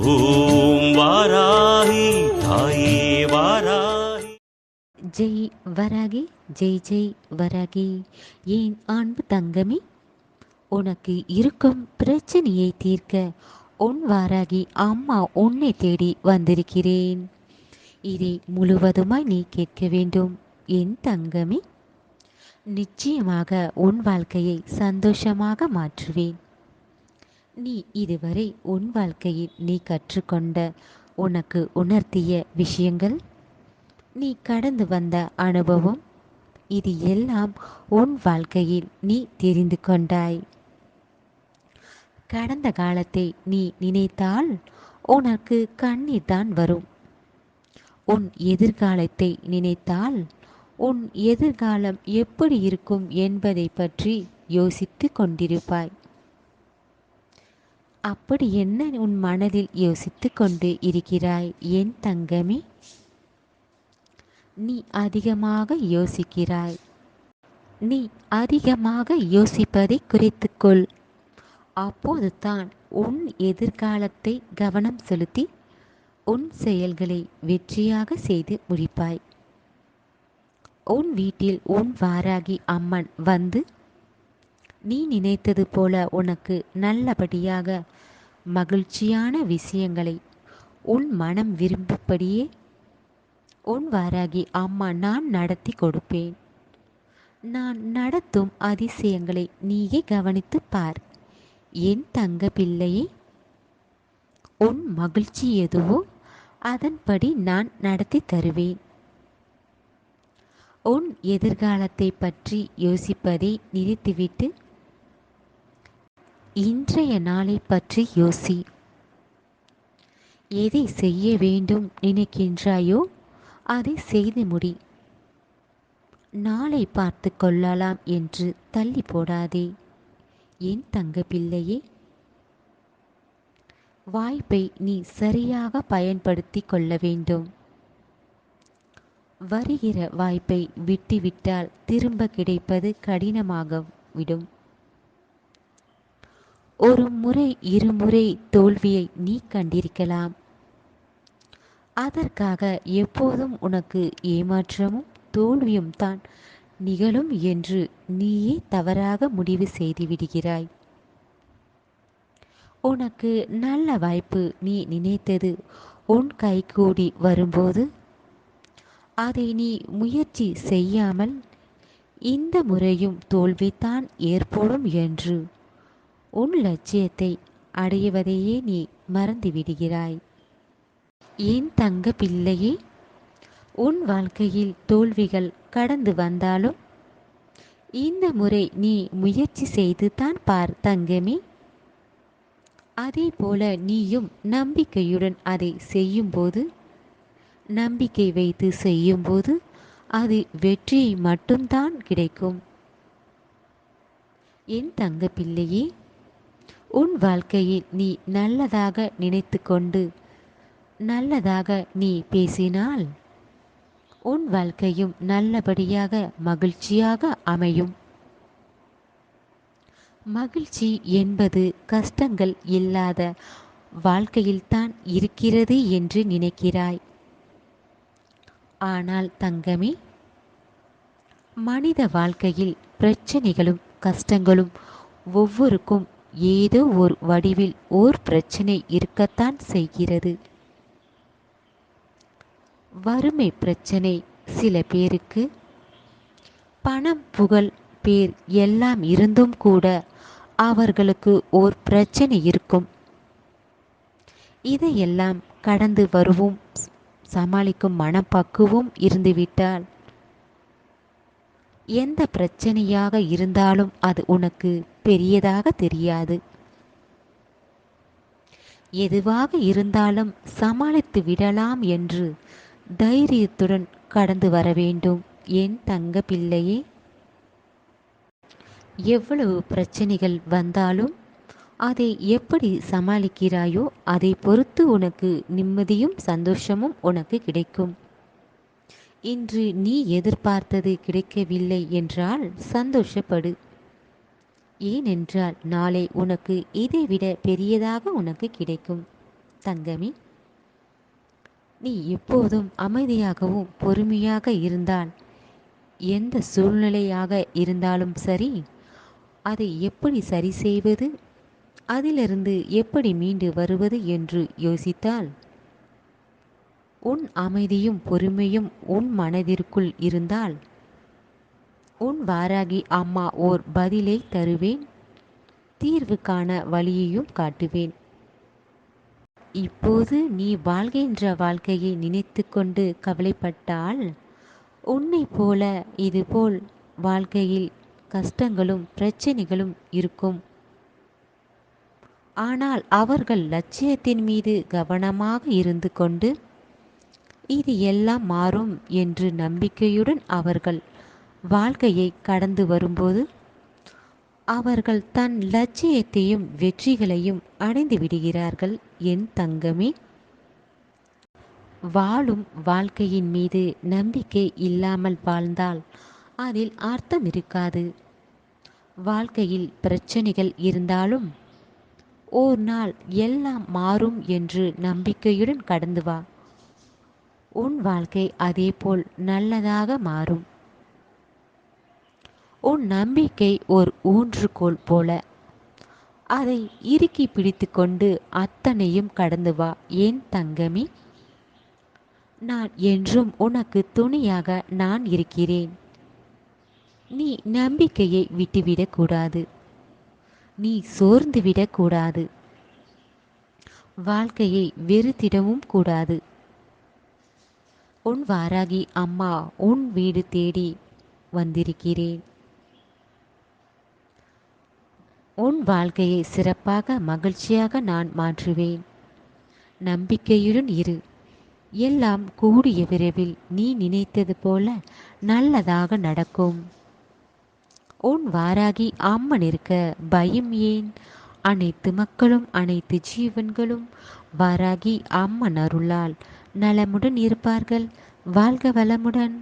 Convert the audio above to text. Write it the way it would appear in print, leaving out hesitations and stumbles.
ஓம் வாராகி தாயே வாராகி. ஜெய் வராகி, ஜெய் ஜெய் வராகி. ஏன் அன்பு தங்கமே, உனக்கு இருக்கும் பிரச்சனையை தீர்க்க உன் வாராகி அம்மா உன்னை தேடி வந்திருக்கிறேன். இதை முழுவதுமாய் நீ கேட்க வேண்டும் என் தங்கமே. நிச்சயமாக உன் வாழ்க்கையை சந்தோஷமாக மாற்றுவேன். நீ இதுவரை உன் வாழ்க்கையில் நீ கற்றுக்கொண்ட, உனக்கு உணர்த்திய விஷயங்கள், நீ கடந்து வந்த அனுபவம், இது எல்லாம் உன் வாழ்க்கையில் நீ தெரிந்து கொண்டாய். கடந்த காலத்தை நீ நினைத்தால் உனக்கு கண்ணீர் தான் வரும். உன் எதிர்காலத்தை நினைத்தால் உன் எதிர்காலம் எப்படி இருக்கும் என்பதை பற்றி யோசித்து கொண்டிருப்பாய். அப்படி என்ன உன் மனதில் யோசித்து கொண்டு இருக்கிறாய் என் தங்கமே? நீ அதிகமாக யோசிக்கிறாய். நீ அதிகமாக யோசிப்பதை குறைத்துக்கொள். அப்போது தான் உன் எதிர்காலத்தை கவனம் செலுத்தி உன் செயல்களை வெற்றியாக செய்து முடிப்பாய். உன் வீட்டில் உன் வாராகி அம்மன் வந்து நீ நினைத்தது போல உனக்கு நல்லபடியாக மகிழ்ச்சியான விஷயங்களை உன் மனம் விரும்பும்படியே உன் வாராகி அம்மா நான் நடத்தி கொடுப்பேன். நான் நடத்தும் அதிசயங்களை நீயே கவனித்து பார் என் தங்க பிள்ளையே. உன் மகிழ்ச்சி எதுவோ அதன்படி நான் நடத்தி தருவேன். உன் எதிர்காலத்தை பற்றி யோசிப்பதை நிறுத்திவிட்டு இன்றைய நாளை பற்றி யோசி. எதை செய்ய வேண்டும் நினைக்கின்றாயோ அதை செய்து முடி. நாளை பார்த்து கொள்ளலாம் என்று தள்ளி போடாதே என் தங்க பிள்ளையே. வாய்ப்பை நீ சரியாக பயன்படுத்தி கொள்ள வேண்டும். வருகிற வாய்ப்பை விட்டுவிட்டால் திரும்ப கிடைப்பது கடினமாக விடும். ஒரு முறை இருமுறை தோல்வியை நீ கண்டிருக்கலாம். அதற்காக எப்போதும் உனக்கு ஏமாற்றமும் தோல்வியும் தான் நிகழும் என்று நீயே தவறாக முடிவு செய்து விடுகிறாய். உனக்கு நல்ல வாய்ப்பு நீ நினைத்தது உன் கைகூடி வரும்போது அதை நீ முயற்சி செய்யாமல் இந்த முறையும் தோல்விதான் ஏற்படும் என்று உன் லட்சியத்தை அடைவதையே நீ மறந்து விடுகிறாய். என் தங்க பிள்ளையே, உன் வாழ்க்கையில் தோல்விகள் கடந்து வந்தாலும் இந்த முறை நீ முயற்சி செய்து தான் பார் தங்கமே. அதே போல நீயும் நம்பிக்கையுடன் அதை செய்யும்போது, நம்பிக்கை வைத்து செய்யும்போது அது வெற்றியை மட்டும்தான் கிடைக்கும். என் தங்க பிள்ளையே, உன் வாழ்க்கையில் நீ நல்லதாக நினைத்து கொண்டு நல்லதாக நீ பேசினால் உன் வாழ்க்கையும் நல்லபடியாக மகிழ்ச்சியாக அமையும். மகிழ்ச்சி என்பது கஷ்டங்கள் இல்லாத வாழ்க்கையில்தான் இருக்கிறது என்று நினைக்கிறாய். ஆனால் தங்கமே, மனித வாழ்க்கையில் பிரச்சனைகளும் கஷ்டங்களும் ஒவ்வொருக்கும் ஏதோ ஒரு வடிவில் ஓர் பிரச்சனை இருக்கத்தான் செய்கிறது. வறுமை பிரச்சனை சில பேருக்கு, பணம் புகழ் பேர் எல்லாம் இருந்தும் கூட அவர்களுக்கு ஓர் பிரச்சனை இருக்கும். இதையெல்லாம் கடந்து வருவோம், சமாளிக்கும் மனப்பக்குவம் இருந்துவிட்டால் எந்த பிரச்சனையாக இருந்தாலும் அது உனக்கு பெரியதாக தெரியாது. எதுவாக இருந்தாலும் சமாளித்து விடலாம் என்று தைரியத்துடன் கடந்து வர வேண்டும் என் தங்க பிள்ளையே. எவ்வளவு பிரச்சனைகள் வந்தாலும் அதை எப்படி சமாளிக்கிறாயோ அதை பொறுத்து உனக்கு நிம்மதியும் சந்தோஷமும் உனக்கு கிடைக்கும். இன்று நீ எதிர்பார்த்தது கிடைக்கவில்லை என்றால் சந்தோஷப்படு. ஏனென்றால் நாளை உனக்கு இதைவிட பெரியதாக உனக்கு கிடைக்கும். தங்கமே. நீ எப்போதும் அமைதியாகவும் பொறுமையாக இருந்தால் எந்த சூழ்நிலையாக இருந்தாலும் சரி, அதை எப்படி சரி செய்வது, அதிலிருந்து எப்படி மீண்டு வருவது என்று யோசித்தால், உன் அமைதியும் பொறுமையும் உன் மனதிற்குள் இருந்தால், உன் வாராகி அம்மா ஓர் பதிலை தருவேன், தீர்வு காண வழியையும் காட்டுவேன். இப்போது நீ வாழ்கின்ற வாழ்க்கையை நினைத்து கொண்டு கவலைப்பட்டால், உன்னை போல இதுபோல் வாழ்க்கையில் கஷ்டங்களும் பிரச்சனைகளும் இருக்கும். ஆனால் அவர்கள் லட்சியத்தின் மீது கவனமாக இருந்து கொண்டு இது எல்லாம் மாறும் என்று நம்பிக்கையுடன் அவர்கள் வாழ்க்கையை கடந்து வரும்போது அவர்கள் தன் லட்சியத்தையும் வெற்றிகளையும் அடைந்து விடுகிறார்கள். என் தங்கமே, வாழும் வாழ்க்கையின் மீது நம்பிக்கை இல்லாமல் வாழ்ந்தால் அதில் அர்த்தம் இருக்காது. வாழ்க்கையில் பிரச்சனைகள் இருந்தாலும் ஓர் நாள் எல்லாம் மாறும் என்று நம்பிக்கையுடன் கடந்து வா. உன் வாழ்க்கை அதேபோல் நல்லதாக மாறும். உன் நம்பிக்கை ஓர் ஊன்றுகோல் போல, அதை இறுக்கி பிடித்து கொண்டு அத்தனையும் கடந்து வா. என் தங்கமே, நான் என்றும் உனக்கு துணையாக நான் இருக்கிறேன். நீ நம்பிக்கையை விட்டுவிடக்கூடாது. நீ சோர்ந்து விடக்கூடாது. வாழ்க்கையை வெறுத்திடவும் கூடாது. உன் வாராகி அம்மா உன் வீடு தேடி வந்திருக்கிறேன். உன் வாழ்க்கையை சிறப்பாக மகிழ்ச்சியாக நான் மாற்றுவேன். நம்பிக்கையுடன் இரு. எல்லாம் கூடிய விரைவில் நீ நினைத்தது போல நல்லதாக நடக்கும். உன் வாராகி அம்மன் இருக்க பயம் ஏன்? அனைத்து மக்களும் அனைத்து ஜீவன்களும் வாராகி அம்மன் அருளால் நலமுடன் இருப்பார்கள். வாழ்க வளமுடன்.